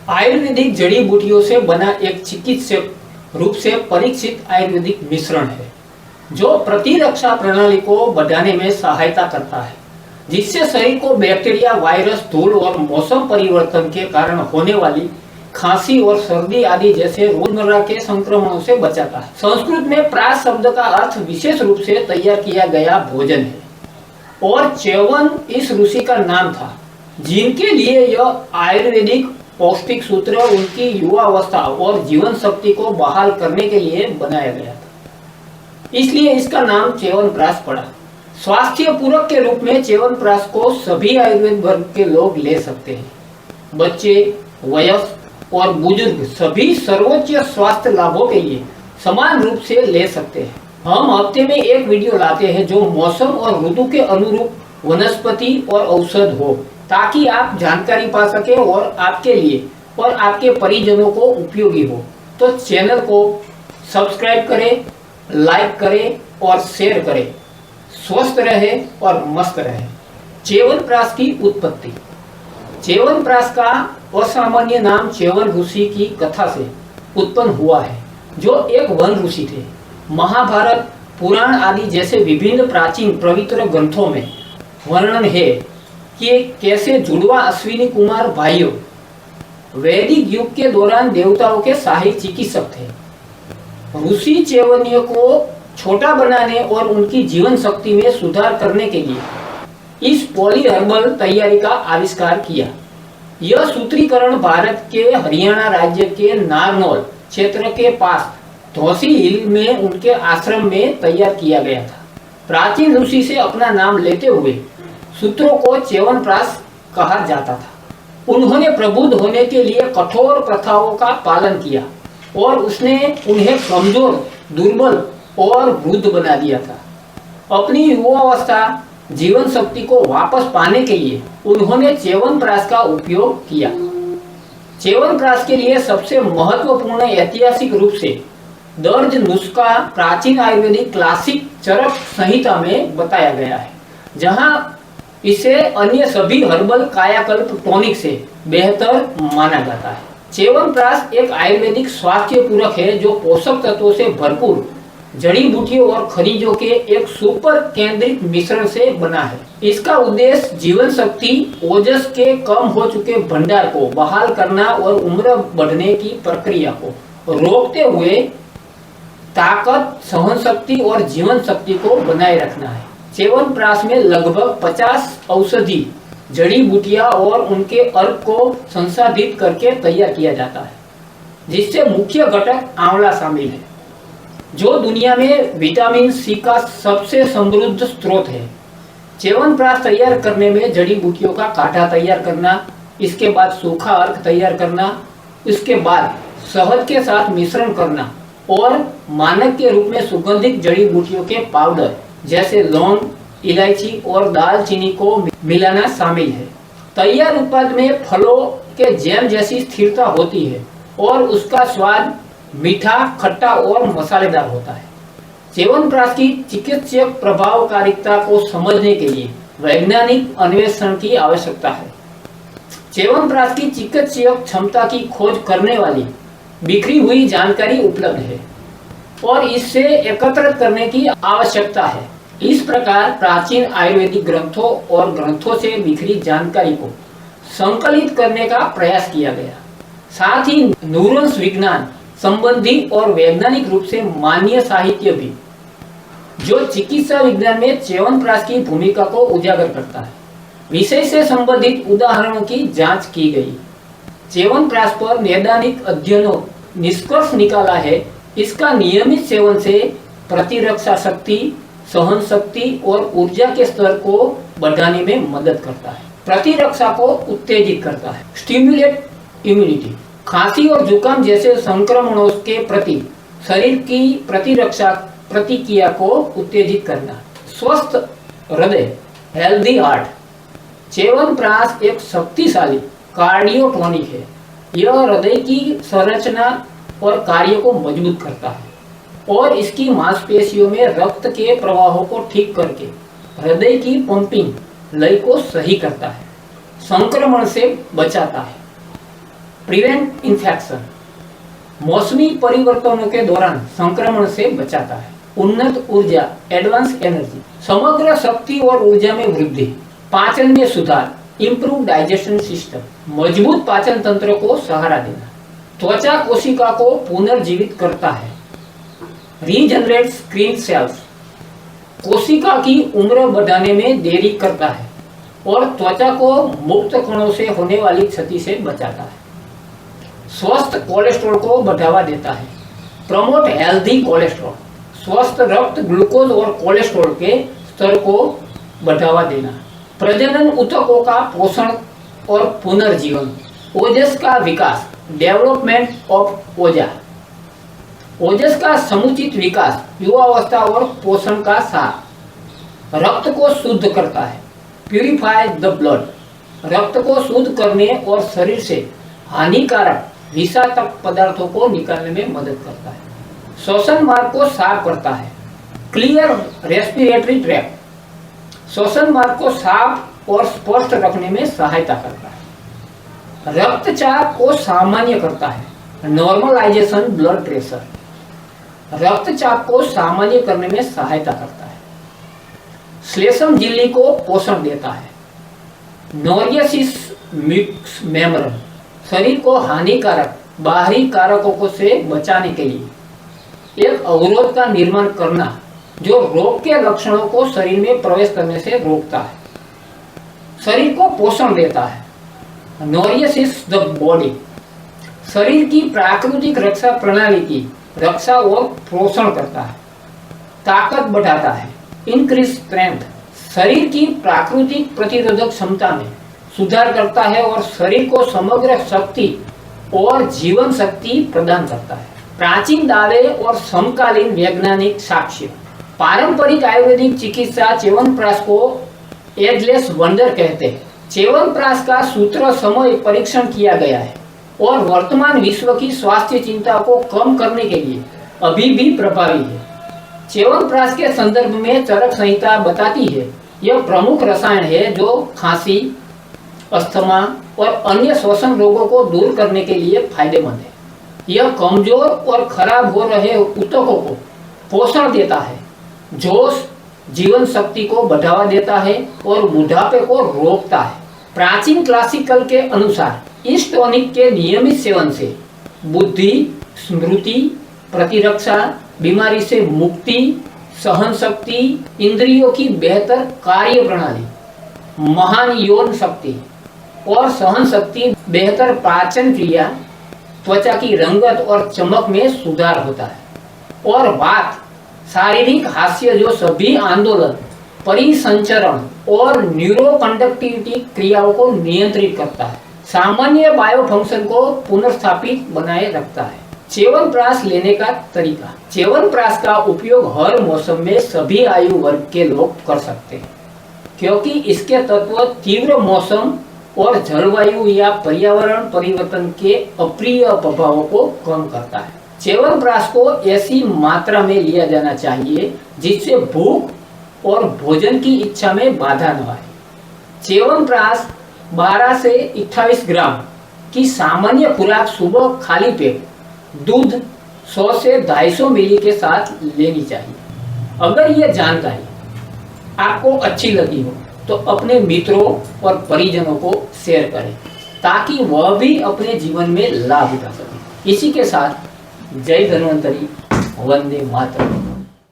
आयुर्वेदिक जड़ी बूटियों से बना एक चिकित्सक रूप से परीक्षित आयुर्वेदिक मिश्रण है जो प्रतिरक्षा प्रणाली को बढ़ाने में सहायता करता है, जिससे शरीर को बैक्टीरिया, वायरस, धूल और मौसम परिवर्तन के कारण होने वाली खांसी और सर्दी आदि जैसे रोजमर्रा के संक्रमणों से बचाता है। संस्कृत में प्रास शब्द का अर्थ विशेष रूप से तैयार किया गया भोजन है और च्यवन इस ऋषि का नाम था, जिनके लिए यह आयुर्वेदिक पौष्टिक सूत्र उनकी युवावस्था और जीवन शक्ति को बहाल करने के लिए बनाया गया था, इसलिए इसका नाम च्यवनप्राश पड़ा। स्वास्थ्य पूरक के रूप में च्यवनप्राश को सभी आयुर्वेद वर्ग के लोग ले सकते हैं। बच्चे, वयस्क और बुजुर्ग सभी सर्वोच्च स्वास्थ्य लाभों के लिए समान रूप से ले सकते हैं। हम हफ्ते में एक वीडियो लाते हैं जो मौसम और ऋतु के अनुरूप वनस्पति और औषध हो, ताकि आप जानकारी पा सके और आपके लिए और आपके परिजनों को उपयोगी हो। तो चैनल को सब्सक्राइब करें, लाइक करें और शेयर करें। स्वस्थ रहे और मस्त रहे। च्यवनप्राश की उत्पत्ति। च्यवनप्राश का असामान्य नाम च्यवन ऋषि की कथा से उत्पन्न हुआ है, जो एक वन ऋषि थे। महाभारत, पुराण आदि जैसे विभिन्न प्राचीन पवित्र ग्रंथों में वर्णन है कि कैसे जुड़वा अश्विनी कुमार भाइयों वैदिक युग के दौरान देवताओं के सहायक चिकित्सक थे। ऋषि च्यवनीय को छोटा बनाने और उनकी जीवन शक्ति में सुधार करने के लिए इस पॉली हर्बल तैयारी का आविष्कार किया। यह सूत्रीकरण भारत के हरियाणा राज्य के नारनौल क्षेत्र के पास धौसी हिल में उनके आश्रम में तैयार किया गया था। प्राचीन ऋषि से अपना नाम लेते हुए सूत्रों को च्यवनप्राश कहा जाता था। उन्होंने प्रबुद्ध होने के लिए कठोर प्रथाओं का पालन किया और उसने उन्हें कमजोर, दुर्बल और वृद्ध बना दिया था। अपनी युवावस्था, जीवन शक्ति को वापस पाने के लिए उन्होंने च्यवनप्राश का उपयोग किया। च्यवनप्राश के लिए सबसे महत्वपूर्ण ऐतिहासिक रूप से दर्ज नुस्खा प्राचीन आयुर्वेदिक क्लासिक चरक संहिता में बताया गया है, जहां इसे अन्य सभी हर्बल कायाकल्प टॉनिक से बेहतर माना जाता है। च्यवनप्राश एक आयुर्वेदिक स्वास्थ्य पूरक है जो पोषक तत्वों से भरपूर जड़ी बूटियों और खनिजों के एक सुपर केंद्रित मिश्रण से बना है। इसका उद्देश्य जीवन शक्ति, ओजस के कम हो चुके भंडार को बहाल करना और उम्र बढ़ने की प्रक्रिया को रोकते हुए ताकत, सहन शक्ति और जीवन शक्ति को बनाए रखना है। च्यवनप्राश में लगभग 50 औषधि जड़ी बूटियां और उनके अर्क को संसाधित करके तैयार किया जाता है, जिससे मुख्य घटक आंवला शामिल है, जो दुनिया में विटामिन सी का सबसे समृद्ध स्रोत है। च्यवनप्राश तैयार करने में जड़ी बूटियों का काढ़ा तैयार करना, इसके बाद सूखा अर्क तैयार करना, इसके बाद शहद के साथ मिश्रण करना और मानक के रूप में सुगंधित जड़ी बूटियों के पाउडर जैसे लौंग, इलायची और दालचीनी को मिलाना शामिल है। तैयार उत्पाद में फलों के जैम जैसी स्थिरता होती है और उसका स्वाद मीठा, खट्टा और मसालेदार होता है। च्यवनप्राश की चिकित्सक प्रभावकारिता को समझने के लिए वैज्ञानिक अन्वेषण की आवश्यकता है। च्यवनप्राश की चिकित्सक क्षमता की खोज करने वाली बिखरी हुई जानकारी उपलब्ध है और इससे एकत्र करने की आवश्यकता है। इस प्रकार प्राचीन आयुर्वेदिक ग्रंथों और ग्रंथों से बिखरी जानकारी को संकलित करने का प्रयास किया गया। साथ ही न्यूरॉन्स विज्ञान संबंधी और वैज्ञानिक रूप से मान्य साहित्य भी, जो चिकित्सा विज्ञान में च्यवनप्राश की भूमिका को उजागर करता है। विषय से संबंधित उदाहरणों की जांच की गई। च्यवनप्राश पर नैदानिक अध्ययनों निष्कर्ष निकाला है। इसका नियमित सेवन से प्रतिरक्षा शक्ति, सहन शक्ति और ऊर्जा के स्तर को बढ़ाने में मदद करता है। प्रतिरक्षा को उत्तेजित करता है। Stimulate immunity. खांसी और जुकाम जैसे संक्रमणों के प्रति शरीर की प्रतिरक्षा प्रतिक्रिया को उत्तेजित करना। स्वस्थ हृदय, हेल्दी हार्ट। च्यवनप्राश एक शक्तिशाली कार्डियोटॉनिक है। यह हृदय की संरचना और कार्य को मजबूत करता है और इसकी मांसपेशियों में रक्त के प्रवाह को ठीक करके हृदय की पंपिंग लय को सही करता है, संक्रमण से बचाता है। प्रिवेंट इन्फेक्शन, मौसमी परिवर्तनों के दौरान संक्रमण से बचाता है। उन्नत ऊर्जा, एडवांस एनर्जी, समग्र शक्ति और ऊर्जा में वृद्धि, पाचन में सुधार, इंप्रूव डाइजेशन सिस्टम, मजबूत पाचन तंत्र को सहारा देना, त्वचा कोशिका को पुनर्जीवित करता है, रीजनरेट स्क्रीन सेल्स, कोशिका की उम्र बढ़ाने में देरी करता है और त्वचा को मुक्त कणों से होने वाली क्षति से बचाता है, स्वस्थ कोलेस्ट्रॉल को बढ़ावा देता है, प्रमोट हेल्दी कोलेस्ट्रॉल, स्वस्थ रक्त, ग्लूकोज और कोलेस्ट्रॉल के स्तर को बढ़ावा देना, प्रजनन ऊतकों का पोषण और पुनर्जीवन, ओजस का विकास, डेवलपमेंट ऑफ ओजा, ओजस का समुचित विकास, युवावस्था और पोषण का साथ, रक्त को शुद्ध करता है, प्यूरिफाई द ब्लड, रक्त को शुद्ध करने और शरीर से हानिकारक विषाक्त पदार्थों को निकालने में मदद करता है, श्वसन मार्ग को साफ करता है, क्लियर रेस्पिरेटरी ट्रैक्ट, श्वसन मार्ग को साफ और स्पष्ट रखने में सहायता करता है, रक्तचाप को सामान्य करता है, नॉर्मलाइजेशन ब्लड प्रेशर, रक्तचाप को सामान्य करने में सहायता करता है, श्लेष्म झिल्ली को पोषण देता है, नोरियसिस मिक्स मेम्ब्रेन, शरीर को हानिकारक बाहरी कारकों से बचाने के लिए एक अवरोध का निर्माण करना जो रोग के लक्षणों को शरीर में प्रवेश करने से रोकता है, शरीर को पोषण देता है, नोरियसिस द बॉडी, शरीर की प्राकृतिक रक्षा प्रणाली की रक्षा और पोषण करता है, ताकत बढ़ाता है, इंक्रीज स्ट्रेंथ, शरीर की प्राकृतिक प्रतिरोधक क्षमता में सुधार करता है और शरीर को समग्र शक्ति और जीवन शक्ति प्रदान करता है। प्राचीन दावे और समकालीन वैज्ञानिक साक्ष्य, पारंपरिक आयुर्वेदिक चिकित्सा च्यवनप्राश को एजलेस वंडर कहते हैं। च्यवनप्राश का सूत्र समय परीक्षण किया गया है और वर्तमान विश्व की स्वास्थ्य चिंता को कम करने के लिए अभी भी प्रभावी है। च्यवनप्राश के संदर्भ में चरक संहिता बताती है यह प्रमुख रसायन है जो खांसी, अस्थमा और अन्य श्वसन रोगों को दूर करने के लिए फायदेमंद है। यह कमजोर और खराब हो रहे ऊतकों को पोषण देता है, जोश, जीवन शक्ति को बढ़ावा देता है और बुढ़ापे को रोकता है। प्राचीन क्लासिकल के अनुसार इस टॉनिक के नियमित सेवन से बुद्धि, स्मृति, प्रतिरक्षा, बीमारी से मुक्ति, सहन शक्ति, इंद्रियों की बेहतर कार्य प्रणाली, महान यौन शक्ति और सहन शक्ति, बेहतर पाचन क्रिया, त्वचा की रंगत और चमक में सुधार होता है और बात, शारीरिक हास्य जो सभी आंदोलन, परिसंचरण और न्यूरोकंडक्टिविटी क्रियाओं को नियंत्रित करता है, सामान्य बायोफंक्शन को पुनर्स्थापित बनाए रखता है। च्यवनप्राश लेने का तरीका, च्यवनप्राश का उपयोग हर मौसम में सभी आयु वर्ग के लोग कर सकते हैं क्योंकि इसके तत्व तीव्र मौसम और जलवायु या पर्यावरण परिवर्तन के अप्रिय प्रभावों को कम करता है। च्यवनप्राश को ऐसी मात्रा में लिया जाना चाहिए जिससे भूख और भोजन की इच्छा में बाधा न आए। च्यवनप्राश 12 से 28 ग्राम की सामान्य खुराक सुबह खाली पेट दूध 100 से 250 मिली के साथ लेनी चाहिए। अगर यह जानकारी आपको अच्छी लगी हो तो अपने मित्रों और परिजनों को शेयर करें ताकि वह भी अपने जीवन में लाभ उठा सके। इसी के साथ जय धन्वंतरी, वंदे मातरम।